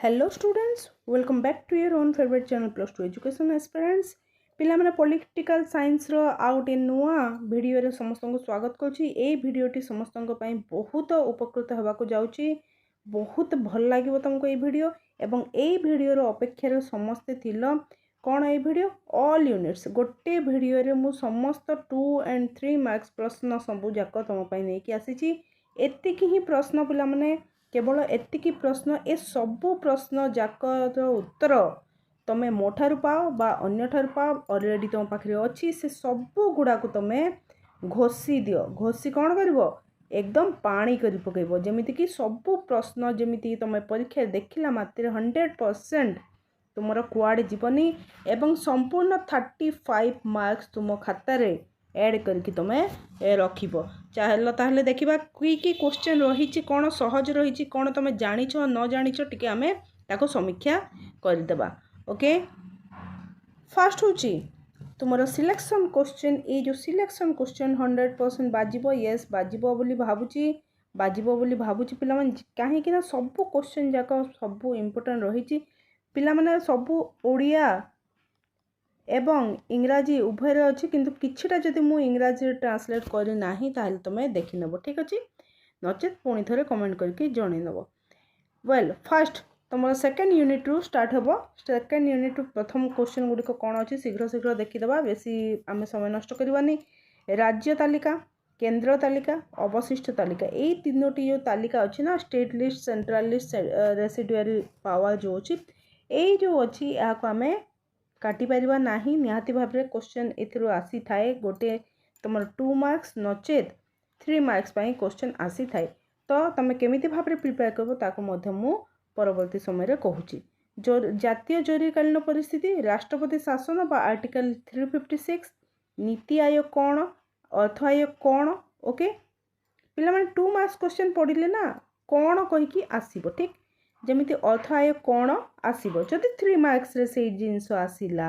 Hello students, welcome back to your own favourite channel plus two education aspirants. पिलामाने political science रो आ गोटे नुआ भिडियो रे समस्त को स्वागत करुच्ची। ए भिडियोटी समस्त बहुत उपकृत होगाक जाउची। बहुत भल लगे तुमको ये भिडियो एवं ए भिडियो रो अपेक्षा समस्ते थिलो कौन ए भिडियो ऑल यूनिट्स गोटे भिडियो रे मु समस्त 2 and 3 मार्क्स प्रश्न सबू जाक तुम नहीं कि आसी एतिकी ही प्रश्न पिला माने केवल एतिकी प्रश्न ए सबू प्रश्न जाकर उत्तर तुम मो ठार पाओ बा अन्य ठार पाओ अलरेडी तुम पाखे अच्छी से सबू गुड़ाक तुम घोषी दियो। घोषी कौन कर एकदम पानी कर पकेब जमीती कि सबू प्रश्न जमीती तुम परीक्षा देखला मात्र 100% तुमर कुआड़े जीवनी एवं संपूर्ण 35 मार्क्स तुम खातार एड करके तुम रखिब। चलो ताहले देखिबा कि क्वेश्चन रही कौन सहज रही कौन तुम जानिछ न जानिछ टिके आमे ताको समीक्षा करदेबा। ओके, फास्ट होची तुमर सिलेक्शन क्वेश्चन। ये जो सिलेक्शन क्वेश्चन 100% बाजिबो। यस बाजिबो बोली भाबुची, बाजिबो बोली भाबुची पिला मन काहे कि ना सब क्वेश्चन जाक सब इम्पोर्टेंट रही पिला माने सब ओडिया एवं इंग्राजी उभय अच्छी किंतु किछिटा जदि मु इंग्राजी ट्रांसलेट करी नाही ताहले तुम देखि नेबो। ठीक अछि, नचेत पुणी थरे कमेंट करके जणे नेबो। वेल फास्ट तुम सेकेंड यूनिट रु स्टार्ट हेबो। सेकेंड यूनिट रु प्रथम क्वेश्चन गुड़िक कौन अच्छी शीघ्र शीघ्र देखीदबा, बेसी आम समय नष्ट करवानी। राज्य तालिका, केंद्र तालिका, अवशिष्ट तालिका, यही तीनोटी जो तालिका अच्छी ना state list, central list, residuary power जो अच्छी यही जो अच्छी यहाँ आम काटी पारिबा नाही। निहाती भाव में क्वेश्चन एथिरो आसी थाए गोटे तुम 2 मार्क्स नचेत 3 मार्क्स पाई क्वेश्चन आसी थाए। तो तुम केमिति भाव में प्रिपेयर करबो ताको मध्य मु परवर्ती समय कहूची। जातीय जरूरीकालीन परिस्थिति, राष्ट्रपति शासन बा आर्टिकल 356, नीति आयोग कौन, अर्थ आयोग कौन। ओके पिला माने 2 मार्क्स क्वेश्चन पढ़िले ना कौन कहीकि आसीबो। ठीक जमीती अर्थ आयोग कौन आसीबो जदि 3 मार्क्स रे से जिनस आसिला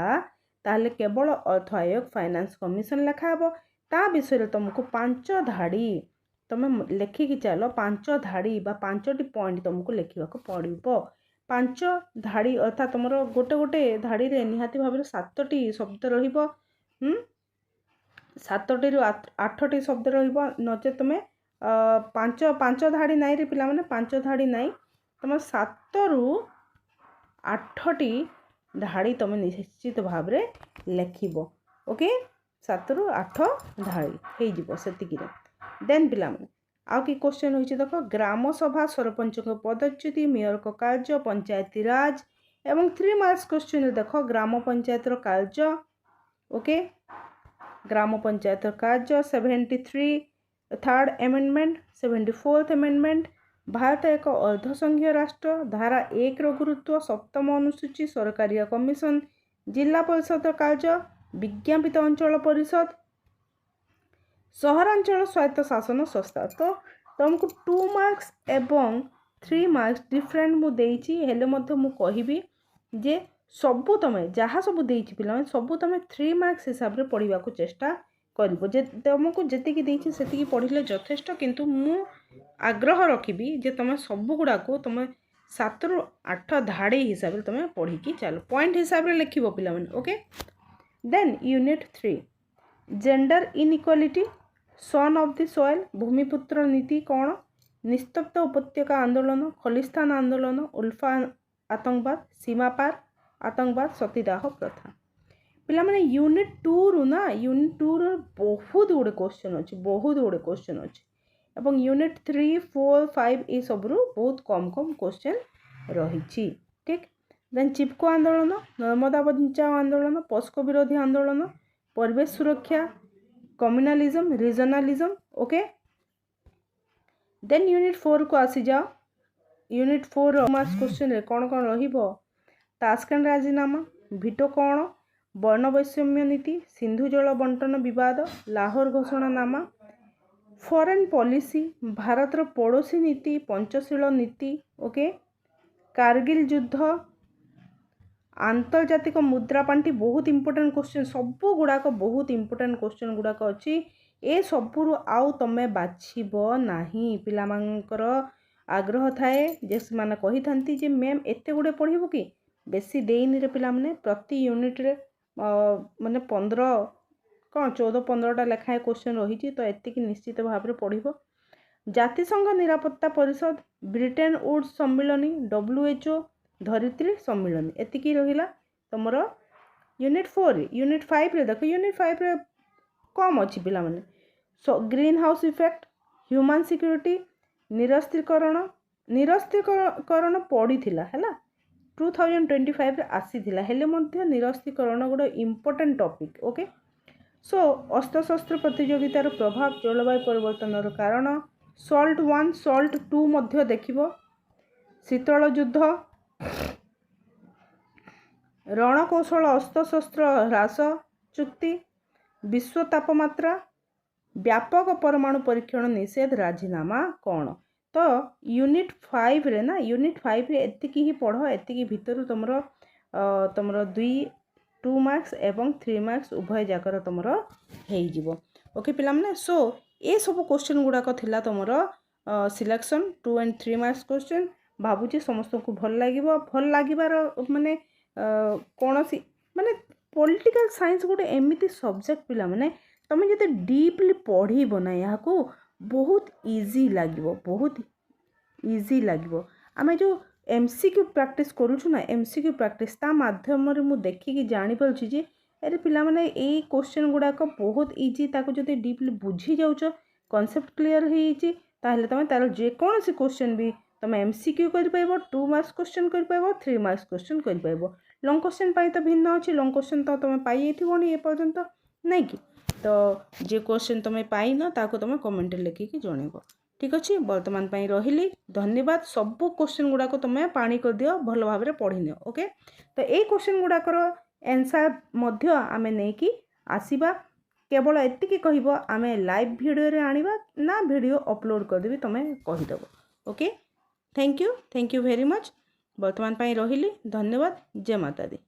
ताहले केवल अर्थ आयोग फाइनेंस कमिशन लिखाब। ता विषय तुमको 5 धाड़ी तुम लेखिकी चलो 5 धाड़ी बा 5टी पॉइंट तुमको लिखा पड़ो। 5 धाड़ी अर्थात तुम गोटे गोटे धाड़ी रे निहाती भाव में 7टी शब्द रहिबो। 7टी रु 8टी शब्द रहिबो नचे तुम 5 धाड़ी नाई रे पिला माने 5 धाड़ी नाई तुम 7 रु 8टी धाड़ी तुम निश्चित भाव में लेखिब। ओके 7 रु 8 धाड़ी हो सेतिकी। देन पिला माने आउ कि क्वेश्चन होइछि देखो, ग्राम सभा सरपंच को पदच्युति, मेयर को कार्य, पंचायती राज एवं 3 मार्क्स क्वेश्चन देखो ग्राम पंचायत रो कार्य। ओके ग्राम पंचायत रो कार्य 73 third amendment, 74th amendment, Bharat एक अर्धसंघीय राष्ट्र, धारा 1 रो गुरुत्व, 7म अनुसूची, सरकारी कमिशन, जिला परिषद कार्य, विज्ञापित अंचल परिषद, सहरांचल स्वायत्त शासन संस्था। तो तुमको 2 मार्क्स एवं 3 मार्क्स डिफरेंट मु देइछि हेले मध्य मु कहिबी जे सबु तमे जहाँ सबु देइछि पिला सबु तमे 3 मार्क्स हिसाब रे पढ़िबा को चेष्टा करिवो। जे तुमको जेतिकी देइछि सेतिकी पढ़िले यथेष्ट, किंतु मु आग्रह रखिबी जे तुम सबु गुड़ा को तुम 7 रु 8 धाड़ी हिसाब रे तुम पढ़ी की चलो पॉइंट हिसाब रे लिखिबो पिला माने। Okay then unit 3 gender inequality, son of the soil, भूमिपुत्र नीति कौन, निस्तब्ध उपत्यका आंदोलन, खलिस्तान आंदोलन, उल्फा आतंकवाद, सीमापार आतंकवाद, सतीदाह प्रथा। पिला माने यूनिट 2 रु ना यूनिट 2 रो बहुत गुड़े क्वेश्चन अच्छे, बहुत गुड़े क्वेश्चन अच्छे एवं यूनिट 3, 4, 5 ये सब रु बहुत कम कम क्वेश्चन रही। ठीक देन चिपको आंदोलन, नर्मदा बचाओ आंदोलन, पोस्को विरोधी आंदोलन, परिवेश सुरक्षा, communalism, regionalism. Okay then unit 4 को आसी जाओ। यूनिट 4 मार्क्स क्वेश्चन रे कौन कौन रहिबो, तास्केंट राजीनामा, भिटो कौन, वर्ण वैषम्य नीति, सिंधु जल बंटन विवाद, लाहौर घोषणानामा, फॉरेन पॉलिसी, भारत रो पड़ोसी नीति, पंचशील नीति। ओके कारगिल युद्ध, आंतर्जातिक मुद्रा पांठी, बहुत इंपोर्टेंट क्वेश्चन सबू गुड़ाक बहुत इंपोर्टेंट क्वेश्चन गुड़ाक अच्छी। ए सबू आउ तमे बाछिब नाही पिलामानकर आग्रह थाए जे से कही था जे मैम एते गुड़े पढ़ू कि बेसी देनी रे पिला माने प्रति यूनिट रे माने 15 कौन 14-15टा लेखाएं क्वेश्चन रही तो एतिक निश्चित भाव में पढ़। जातिसंघ निरापत्ता परिषद ब्रिटेन वुड्स सम्मिलनी WHO धरित्री सम्मिलनी एतिक रहिला तुमर यूनिट 4 यूनिट 5 रे देखो यूनिट 5 रे कम अच्छी पिला माने so green house effect human security निरस्त्रीकरण पड़ीथिला हैला 2025 रे आसीथिला हेले मध्य निरस्त्रीकरण गोटे इंपोर्टेंट टॉपिक ओके। सो अस्त्रशस्त्र प्रतियोगितार प्रभाव जलवायु परिवर्तन कारण सॉल्ट 1 सॉल्ट 2 मध्य देखिबो शीतल युद्ध रणकौशल अस्त्रशस्त्र ह्रास चुक्ति विश्व तापमात्रा व्यापक परमाणु परीक्षण निषेध राजीनामा कौन। तो यूनिट 5 रे ना यूनिट 5 रे एतिक ही पढ़ एतिक भितर तुमर 2 मार्क्स एवं 3 मार्क्स उभय जाकर तुमर हो ओके पिला माने। सो ये सब क्वेश्चन गुड़ाक थिला तुमर सिलेक्शन 2 and 3 मार्क्स क्वेश्चन भावुची समस्त को भल लागिबार माने कौन सी माने पॉलिटिकल साइंस गोटे एमती सब्जेक्ट पिला माने तुम जो डीपली पढ़ब ना यहाँ को बहुत इजी लगे आम जो MCQ प्रैक्टिस करूछु ना MCQ प्रैक्टिस ता माध्यम रे मु देखिकी जानी पारुछि जे अरे पिला माने ए क्वेश्चन गुड़ाक बहुत इजी ताको जदि डीपली बुझी जाउछ कॉन्सेप्ट क्लियर होइछि ताहले तमे तार जे कौन सी क्वेश्चन भी तमे MCQ कर पाइबो 2 मार्क्स क्वेश्चन कर पाइबो 3 मार्क्स क्वेश्चन कर पाइबो। लॉन्ग क्वेश्चन पाई तो भिन्न अछि लॉन्ग क्वेश्चन तो तमे पाई एथिबोनी ए पर्यंत नहीं कि तो जे क्वेश्चन तमे पाई न ताको तमे कमेंट लिखिकी जणेबो ठीक अच्छे। बर्तमान पाई रहिली धन्यवाद। सब क्वेश्चन गुड़ाक तुम पानी कर दियो भल भाव में पढ़ी नियो ओके। तो ये क्वेश्चन गुड़ाकर आंसर मध्य आमे नहीं कि आसीबा केवल एतिकी कहब आमे लाइव वीडियो रे आनिबा ना वीडियो अपलोड कर देबी तुम कहीदेव okay. Thank you very much. बर्तमान पाई रहिली धन्यवाद। जय माता दी।